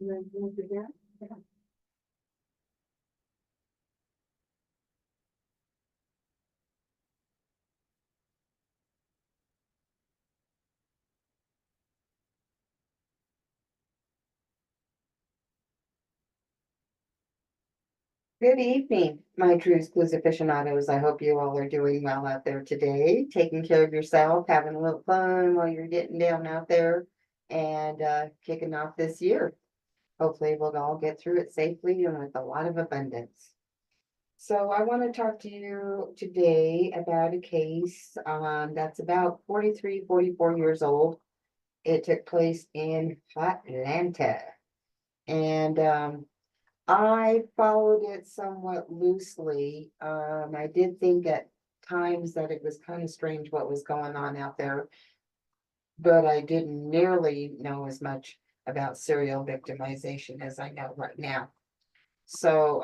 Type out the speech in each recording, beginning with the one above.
Good evening, my true blues aficionados. I hope you all are doing well out there today, taking care of yourself, having a little fun while you're getting down out there and kicking off this year. Hopefully, we'll all get through it safely and with a lot of abundance. So, I want to talk to you today about a case that's about 43, 44 years old. It took place in Atlanta. And I followed it somewhat loosely. I did think at times that it was kind of strange what was going on out there, but I didn't nearly know as much about serial victimization as I know right now. So,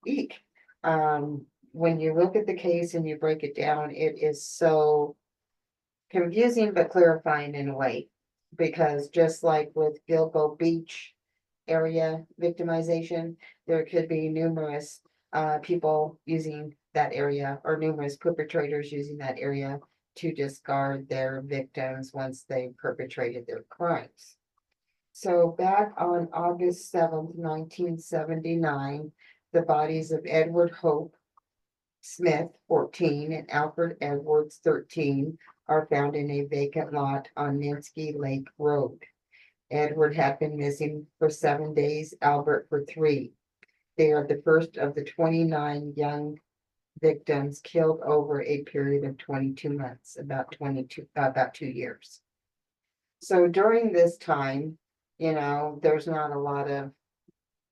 eek. When you look at the case and you break it down, it is so confusing but clarifying in a way. Because just like with Gilgo Beach area victimization, there could be numerous people using that area or numerous perpetrators using that area to discard their victims once they perpetrated their crimes. So back on August 7th, 1979, the bodies of Edward Hope Smith, 14, and Alfred Edwards, 13, are found in a vacant lot on Ninsky Lake Road. Edward had been missing for 7 days, Albert for 3. They are the first of the 29 young victims killed over a period of 22 months, about 2 years. So during this time, there's not a lot of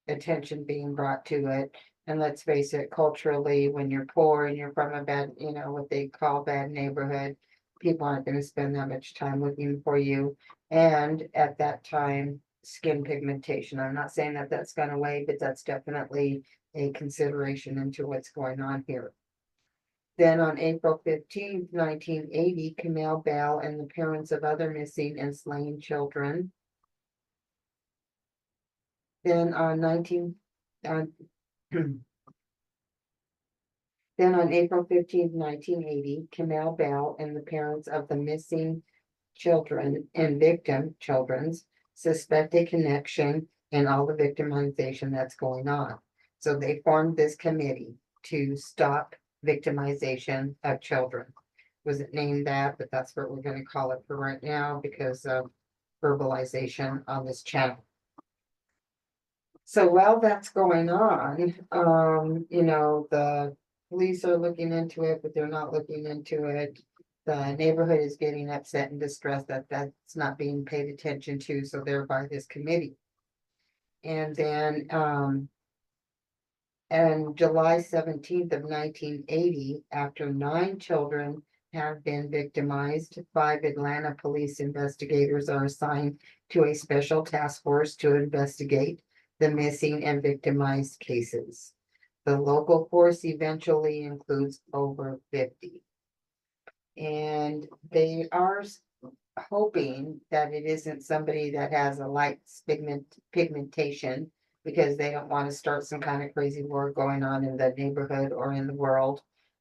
attention being brought to it. And let's face it, culturally, when you're poor and you're from a bad, what they call bad neighborhood, people aren't going to spend that much time looking for you. And at that time, skin pigmentation. I'm not saying that that's gone away, but that's definitely a consideration into what's going on here. Then on April 15th, 1980, Camille Bell and the parents of other missing and slain children. Then on 19, Then on April 15th, 1980, Camille Bell and the parents of the missing children and victim children's suspect a connection in all the victimization that's going on. So they formed this committee to stop victimization of children. Wasn't named that, but that's what we're going to call it for right now because of verbalization on this channel. So while that's going on, the police are looking into it, but they're not looking into it. The neighborhood is getting upset and distressed that that's not being paid attention to, so thereby this committee. And then on July 17th of 1980, after 9 children have been victimized, 5 Atlanta police investigators are assigned to a special task force to investigate the missing and victimized cases. The local force eventually includes over 50. And they are hoping that it isn't somebody that has a light pigmentation because they don't want to start some kind of crazy war going on in the neighborhood or in the world.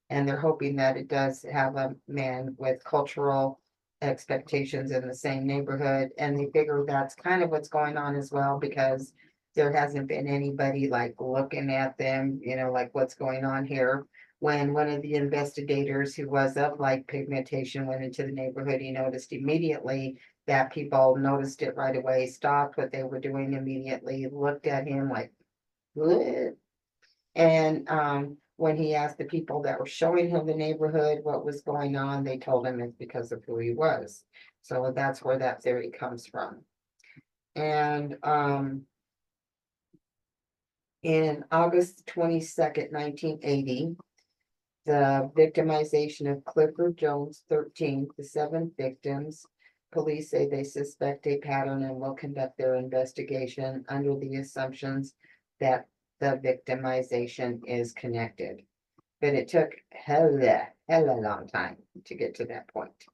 And they're hoping that it does have a man with cultural expectations in the same neighborhood. And they figure that's kind of what's going on as well because there hasn't been anybody like looking at them, like what's going on here. When one of the investigators who was of light pigmentation went into the neighborhood, he noticed immediately that people noticed it right away, stopped what they were doing immediately, looked at him like, what? And when he asked the people that were showing him the neighborhood what was going on, they told him it's because of who he was. So that's where that theory comes from. And in August 22nd, 1980, the victimization of Clifford Jones, 13, the 7 victims. Police say they suspect a pattern and will conduct their investigation under the assumptions that the victimization is connected. But it took hella long time to get to that point.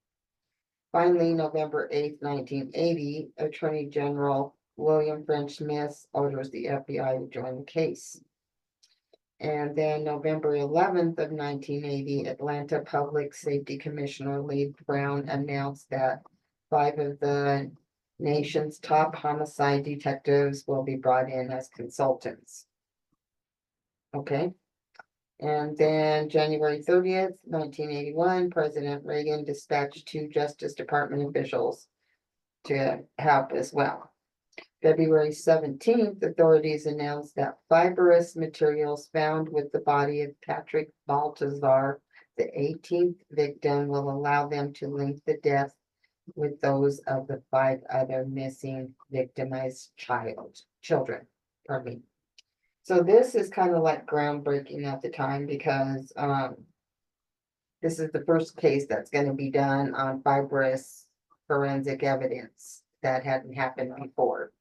Finally, November 8th, 1980, Attorney General William French Smith orders the FBI to join the case. And then November 11th of 1980, Atlanta Public Safety Commissioner Lee Brown announced that 5 of the nation's top homicide detectives will be brought in as consultants. Okay. And then January 30th, 1981, President Reagan dispatched 2 Justice Department officials to help as well. February 17th, authorities announced that fibrous materials found with the body of Patrick Baltazar, the 18th victim, will allow them to link the death with those of the 5 other missing victimized children. Pardon me. So this is kind of like groundbreaking at the time because this is the first case that's going to be done on fibrous forensic evidence that hadn't happened before.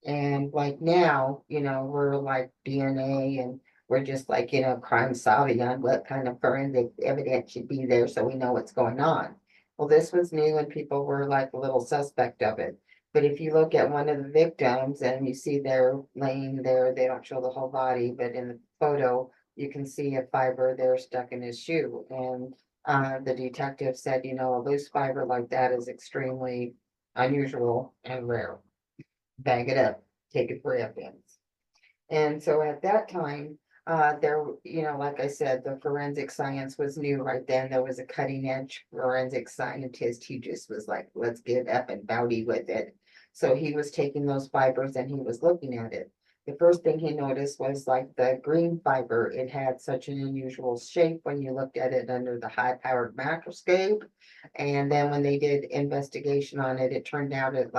And like now, we're like DNA and we're just like, crime solving on what kind of forensic evidence should be there so we know what's going on. Well, this was new and people were like a little suspect of it. But if you look at one of the victims and you see they're laying there, they don't show the whole body, but in the photo, you can see a fiber there stuck in his shoe. And the detective said, a loose fiber like that is extremely unusual and rare. Bag it up, take it for evidence. And so at that time, there, like I said, the forensic science was new right then. There was a cutting edge forensic scientist. He just was like, let's get up and bowdy with it. So he was taking those fibers and he was looking at it. The first thing he noticed was like the green fiber. It had such an unusual shape when you looked at it under the high powered microscope. And then when they did investigation on it, it turned out it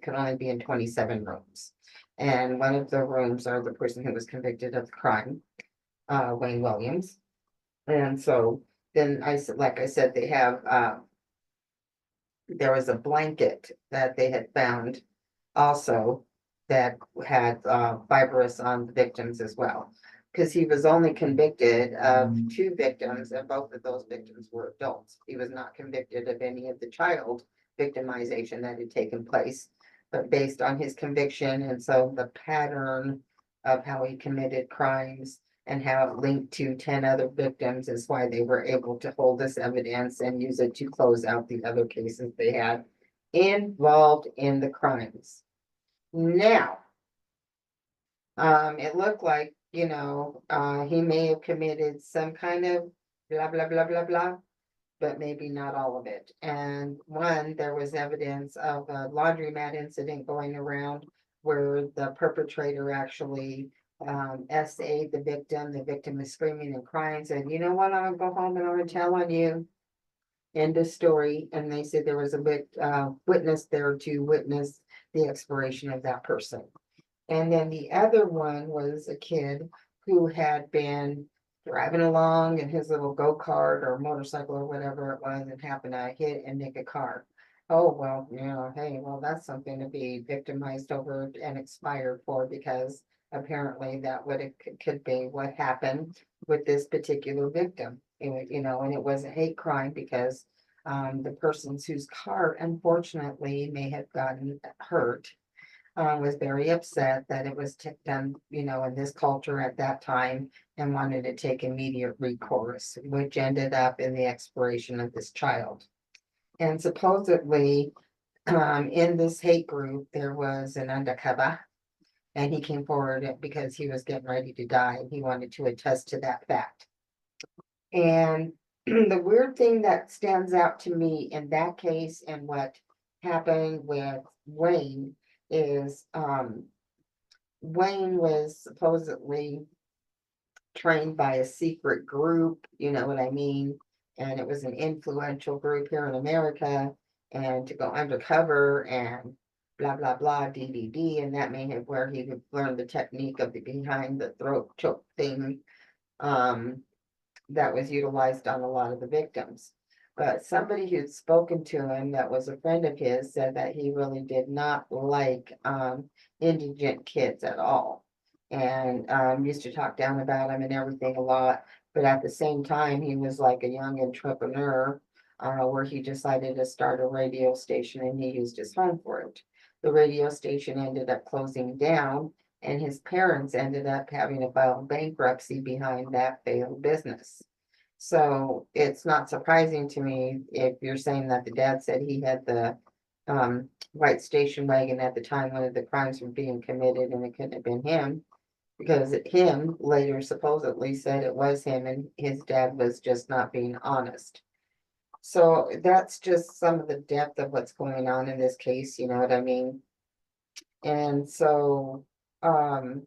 could only be in 27 rooms. And one of the rooms are the person who was convicted of the crime, Wayne Williams. And so then like I said, they have, there was a blanket that they had found also that had fibrous on the victims as well. Because he was only convicted of 2 victims, and both of those victims were adults. He was not convicted of any of the child victimization that had taken place, but based on his conviction and so the pattern of how he committed crimes and how it linked to 10 other victims is why they were able to hold this evidence and use it to close out the other cases they had involved in the crimes. Now, it looked like, he may have committed some kind of blah, blah, blah, blah, blah, but maybe not all of it. And there was evidence of a laundromat incident going around where the perpetrator actually SA'd the victim. The victim was screaming and crying, said, you know what, I'm gonna go home and I'm gonna tell on you. End of story. And they said there was a witness there to witness the expiration of that person. And then the other one was a kid who had been driving along in his little go-kart or motorcycle or whatever it was and happened to hit and nick a car. Oh, well, hey, well, that's something to be victimized over and expired for because apparently that could be what happened with this particular victim. And it was a hate crime because the persons whose car unfortunately may have gotten hurt was very upset that it was done, in this culture at that time and wanted to take immediate recourse, which ended up in the expiration of this child. And supposedly, in this hate group, there was an undercover, and he came forward because he was getting ready to die, and he wanted to attest to that fact. And the weird thing that stands out to me in that case and what happened with Wayne is Wayne was supposedly trained by a secret group, you know what I mean? And it was an influential group here in America, and to go undercover and blah, blah, blah, DDD, and that may have where he would learn the technique of the behind the throat choke thing that was utilized on a lot of the victims. But somebody who'd spoken to him that was a friend of his said that he really did not like indigent kids at all. And used to talk down about him and everything a lot. But at the same time, he was like a young entrepreneur where he decided to start a radio station and he used his home for it. the radio station ended up closing down, and his parents ended up having to file bankruptcy behind that failed business. So it's not surprising to me if you're saying that the dad said he had the white station wagon at the time when the crimes were being committed and it couldn't have been him, because him later supposedly said it was him and his dad was just not being honest. So that's just some of the depth of what's going on in this case, you know what I mean? And so um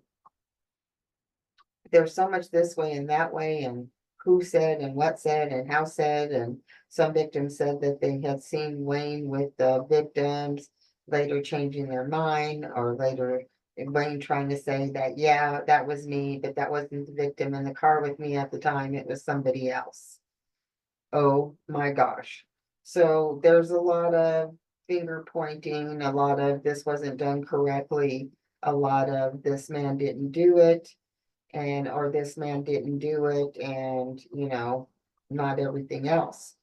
there's so much this way and that way, and who said and what said and how said, and some victims said that they had seen Wayne with the victims, later changing their mind, or later Wayne trying to say that, yeah, that was me, but that wasn't the victim in the car with me at the time, it was somebody else. Oh my gosh. So there's a lot of finger pointing, a lot of this wasn't done correctly, a lot of this man didn't do it, and or this man didn't do it, and not everything else.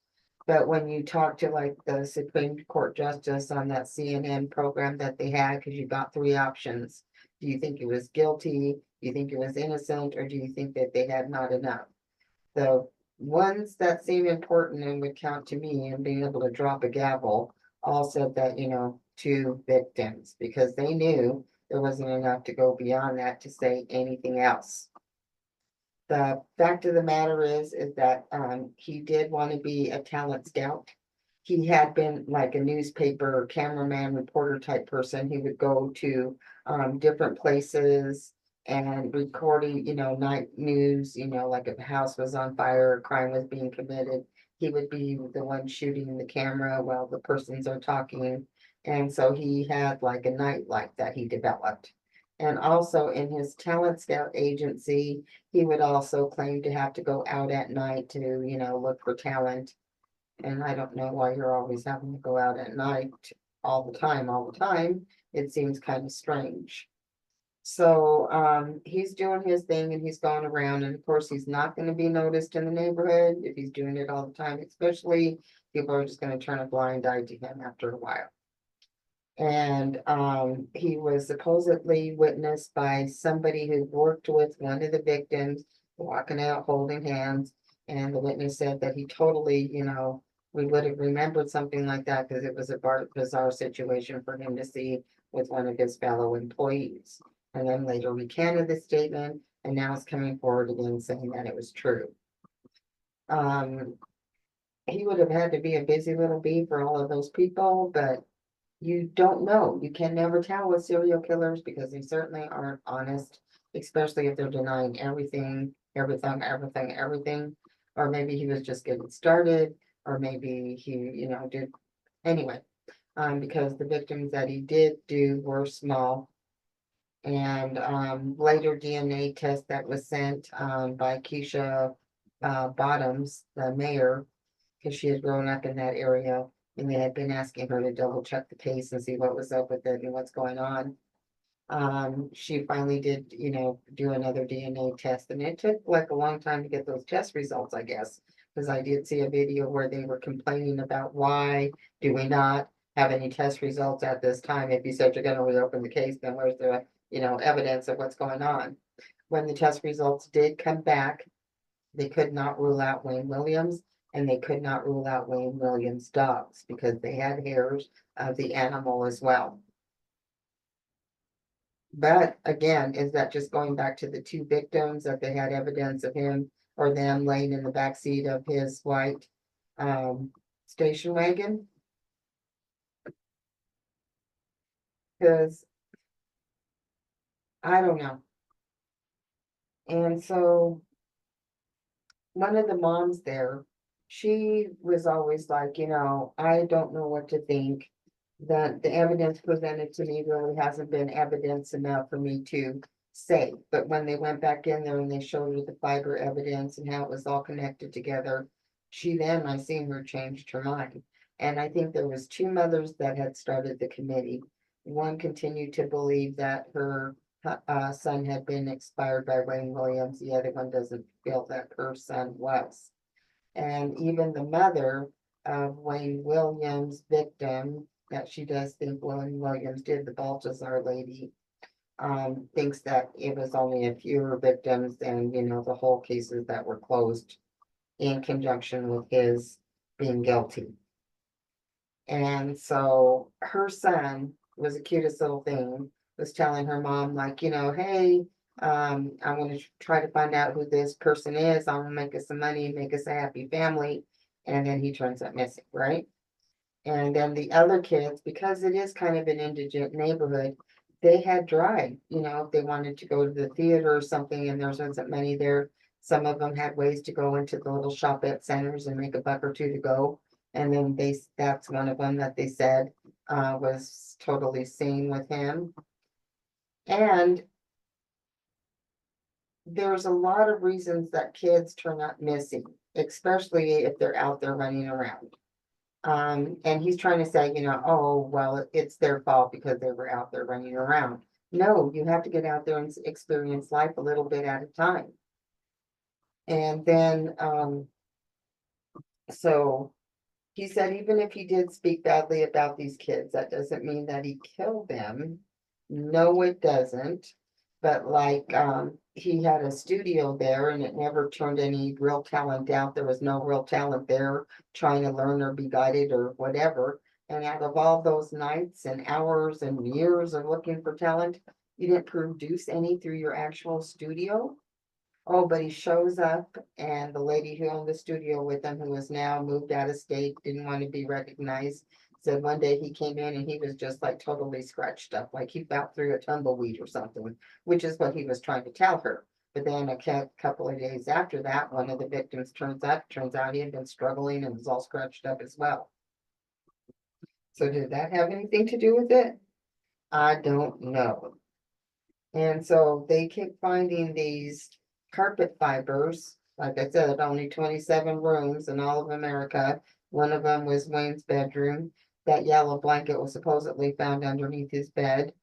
But when you talk to like the Supreme Court justice on that CNN program that they had, because you got three options. Do you think it was guilty? Do you think it was innocent? Or do you think that they had not enough? The ones that seem important and would count to me and being able to drop a gavel all said that, two victims, because they knew there wasn't enough to go beyond that to say anything else. The fact of the matter is that he did want to be a talent scout. He had been like a newspaper cameraman, reporter type person. He would go to different places and recording, night news, like if a house was on fire, a crime was being committed, he would be the one shooting the camera while the persons are talking. And so he had like a night life that he developed. And also in his talent scout agency, he would also claim to have to go out at night to, look for talent. And I don't know why you're always having to go out at night all the time. It seems kind of strange. So he's doing his thing and he's gone around, and of course he's not going to be noticed in the neighborhood if he's doing it all the time, especially people are just going to turn a blind eye to him after a while. And he was supposedly witnessed by somebody who worked with one of the victims, walking out holding hands. And the witness said that he totally, we would have remembered something like that because it was a bizarre situation for him to see with one of his fellow employees. And then later recanted the statement, and now is coming forward again saying that it was true. Um, he would have had to be a busy little bee for all of those people, but you don't know. You can never tell with serial killers because they certainly aren't honest, especially if they're denying everything, everything, everything, everything. Or maybe he was just getting started, or maybe he, did anyway. Because the victims that he did do were small. And later DNA test that was sent by Keisha Bottoms, the mayor, because she had grown up in that area, and they had been asking her to double check the case and see what was up with it and what's going on. She finally did, do another DNA test, and it took like a long time to get those test results, I guess, because I did see a video where they were complaining about why do we not have any test results at this time? If you said you're going to reopen the case, then where's the, evidence of what's going on? When the test results did come back, they could not rule out Wayne Williams, and they could not rule out Wayne Williams' dogs because they had hairs of the animal as well. But again, is that just going back to the two victims that they had evidence of him or them laying in the back seat of his white station wagon? Because I don't know. And so one of the moms there, she was always like, I don't know what to think. That the evidence presented to me really hasn't been evidence enough for me to say. But when they went back in there and they showed her the fiber evidence and how it was all connected together, I seen her changed her mind. And I think there was two mothers that had started the committee. One continued to believe that her son had been expired by Wayne Williams. The other one doesn't feel that her son was. And even the mother of Wayne Williams' victim that she does think Williams did, the Baltazar lady, thinks that it was only a fewer victims than, the whole cases that were closed in conjunction with his being guilty. And so her son was the cutest little thing, was telling her mom, like, hey, I want to try to find out who this person is. I'm gonna make us some money, make us a happy family. And then he turns up missing, right? And then the other kids, because it is kind of an indigent neighborhood, they had drive, if they wanted to go to the theater or something and there wasn't money there. Some of them had ways to go into the little shop-at centers and make a buck or two to go. And then that's one of them that they said was totally seen with him. And there's a lot of reasons that kids turn up missing, especially if they're out there running around. And he's trying to say, oh, well, it's their fault because they were out there running around. No, you have to get out there and experience life a little bit at a time. And then, so he said, even if he did speak badly about these kids, that doesn't mean that he killed them. No, it doesn't. But like, he had a studio there and it never turned any real talent out. There was no real talent there trying to learn or be guided or whatever. And out of all those nights and hours and years of looking for talent, you didn't produce any through your actual studio. Oh, but he shows up and the lady who owned the studio with him, who is now moved out of state, didn't want to be recognized, said one day he came in and he was just like totally scratched up, like he fell through a tumbleweed or something, which is what he was trying to tell her. But then a couple of days after that, one of the victims turns out he had been struggling and was all scratched up as well. So did that have anything to do with it? I don't know. And so they keep finding these carpet fibers. Like I said, only 27 rooms in all of America. One of them was Wayne's bedroom. That yellow blanket was supposedly found underneath his bed.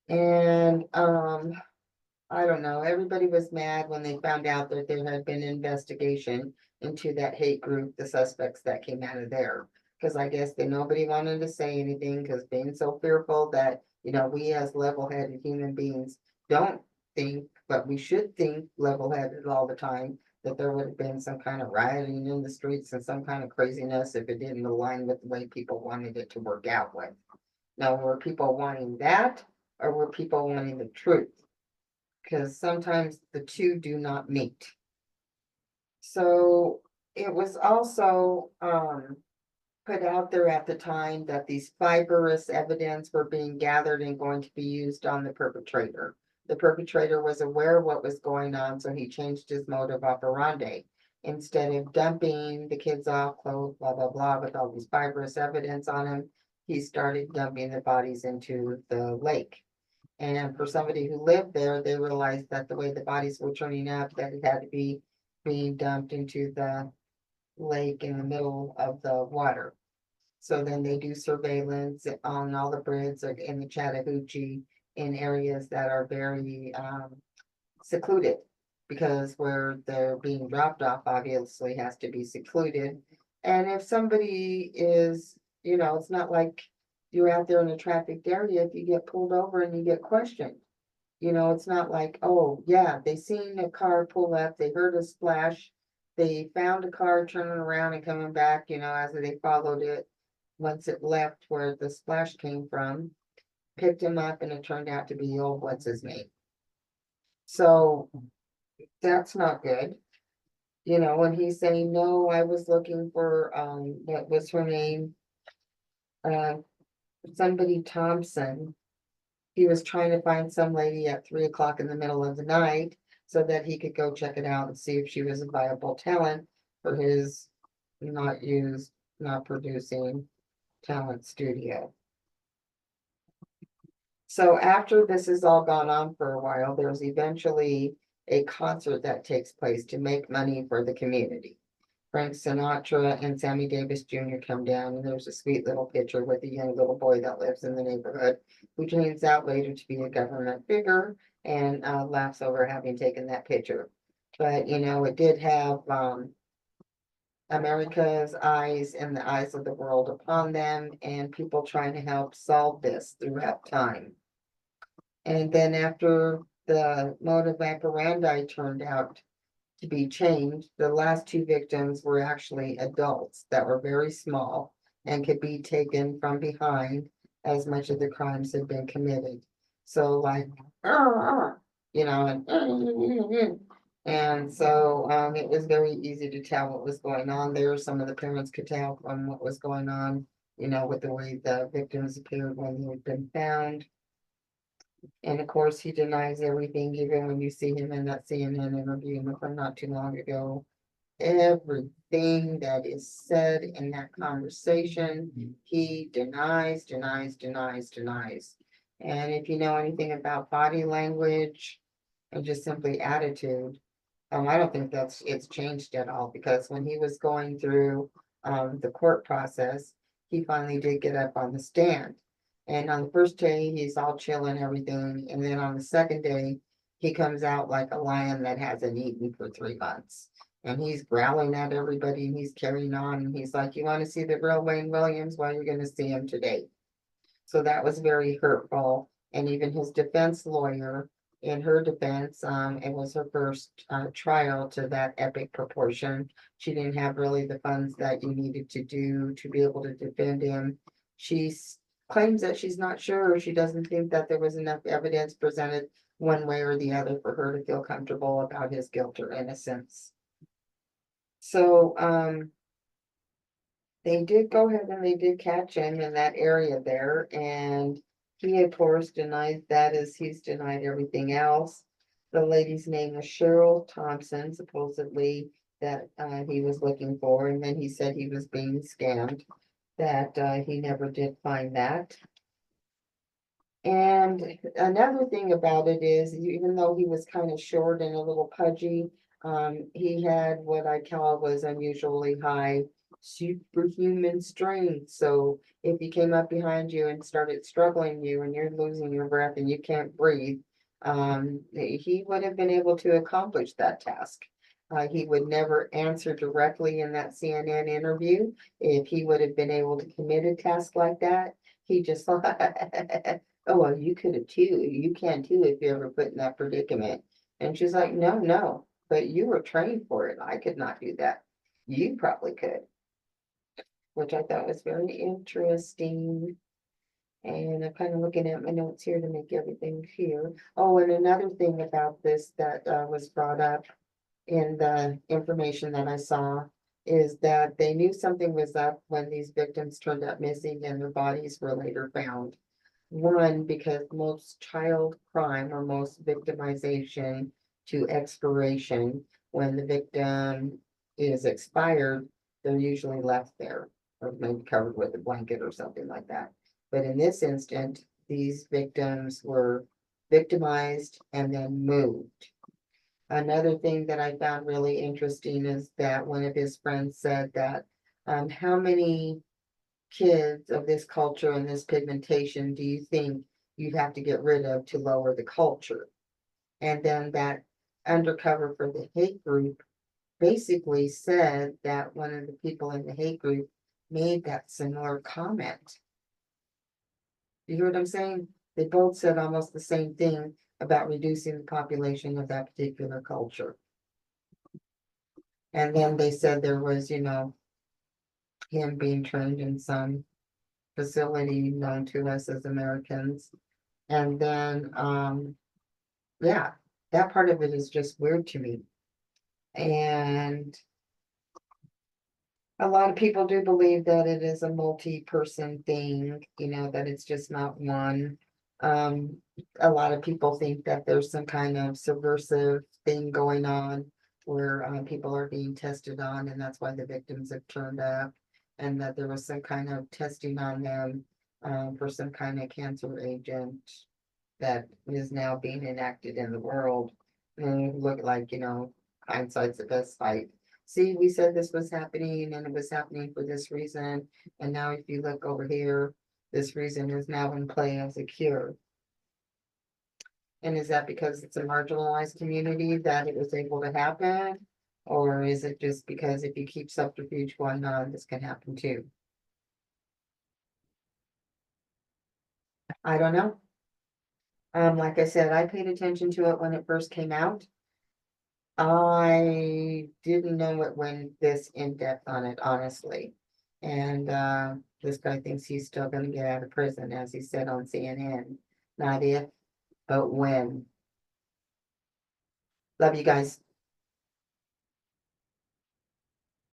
And I don't know, everybody was mad when they found out that there had been an investigation into that hate group, the suspects that came out of there. Because I guess nobody wanted to say anything because being so fearful that, we as level-headed human beings don't think, but we should think level-headed all the time, that there would have been some kind of rioting in the streets and some kind of craziness if it didn't align with the way people wanted it to work out with. Now, were people wanting that or were people wanting the truth? Because sometimes the two do not meet. So it was also put out there at the time that these fibrous evidence were being gathered and going to be used on the perpetrator. The perpetrator was aware of what was going on, so he changed his modus operandi. Instead of dumping the kids off, clothes, blah, blah, blah, with all these fibrous evidence on him, he started dumping the bodies into the lake. And for somebody who lived there, they realized that the way the bodies were turning up, that it had to be being dumped into the lake in the middle of the water. So then they do surveillance on all the bridges in the Chattahoochee in areas that are very secluded, because where they're being dropped off obviously has to be secluded. And if somebody is, it's not like you're out there in a trafficked area. If you get pulled over and you get questioned, it's not like, oh yeah, they seen a car pull up, they heard a splash, they found a car turning around and coming back, as they followed it. Once it left where the splash came from, picked him up, and it turned out to be old what's his name. So that's not good. When he's saying, no, I was looking for, what was her name? Uh, somebody Thompson. He was trying to find some lady at 3 o'clock in the middle of the night so that he could go check it out and see if she was a viable talent for his not used, not producing talent studio. So after this has all gone on for a while, there's eventually a concert that takes place to make money for the community. Frank Sinatra and Sammy Davis Jr. come down, and there's a sweet little picture with a young little boy that lives in the neighborhood, who turns out later to be a government figure and laughs over having taken that picture. But, it did have America's eyes and the eyes of the world upon them, and people trying to help solve this throughout time. And then after the modus operandi turned out to be changed, the last two victims were actually adults that were very small and could be taken from behind as much of the crimes had been committed. So like, you know, and so it was very easy to tell what was going on there. Some of the parents could tell from what was going on, with the way the victims appeared when they had been found. And of course, he denies everything, even when you see him in that CNN interview from not too long ago. Everything that is said in that conversation, he denies, denies, denies, denies. And if you know anything about body language and just simply attitude, I don't think it's changed at all, because when he was going through the court process, he finally did get up on the stand. And on the first day, he's all chill and everything, and then on the second day, he comes out like a lion that hasn't eaten for 3 months. And he's growling at everybody and he's carrying on, and he's like, "You want to see the real Wayne Williams? Well, you're gonna see him today." So that was very hurtful. And even his defense lawyer, in her defense, it was her first trial to that epic proportion. She didn't have really the funds that you needed to do to be able to defend him. She claims that she's not sure. She doesn't think that there was enough evidence presented one way or the other for her to feel comfortable about his guilt or innocence. So, they did go ahead and they did catch him in that area there, and he of course denies that, as he's denied everything else. The lady's name was Cheryl Thompson, supposedly, that he was looking for, and then he said he was being scammed, that he never did find that. And another thing about it is, even though he was kind of short and a little pudgy, he had what I call was unusually high superhuman strength. So if he came up behind you and started struggling you and you're losing your breath and you can't breathe, he would have been able to accomplish that task. He would never answer directly in that CNN interview. If he would have been able to commit a task like that, he just "Oh, well, you could have too. You can too if you're ever put in that predicament." And she's like, "No, no, but you were trained for it. I could not do that. You probably could," which I thought was very interesting. And I'm kind of looking at my notes here to make everything clear. Oh, and another thing about this that was brought up in the information that I saw is that they knew something was up when these victims turned up missing and their bodies were later found. One, because most child crime or most victimization to expiration, when the victim is expired, they're usually left there or maybe covered with a blanket or something like that. But in this instant, these victims were victimized and then moved. Another thing that I found really interesting is that one of his friends said that how many kids of this culture and this pigmentation do you think you'd have to get rid of to lower the culture? And then that undercover for the hate group basically said that one of the people in the hate group made that similar comment. You hear what I'm saying? They both said almost the same thing about reducing the population of that particular culture. And then they said there was, him being trained in some facility known to us as Americans. And then, yeah, that part of it is just weird to me. And a lot of people do believe that it is a multi-person thing, that it's just not one. Um, a lot of people think that there's some kind of subversive thing going on where people are being tested on, and that's why the victims have turned up, and that there was some kind of testing on them for some kind of cancer agent that is now being enacted in the world. And look like, hindsight's the best fight. See, we said this was happening and it was happening for this reason. And now if you look over here, this reason is now in play as a cure. And is that because it's a marginalized community that it was able to happen? Or is it just because if you keep subterfuge going on, this can happen too? I don't know. Like I said, I paid attention to it when it first came out. I didn't know it went this in-depth on it, honestly. And this guy thinks he's still gonna get out of prison, as he said on CNN. Not if, but when. Love you guys.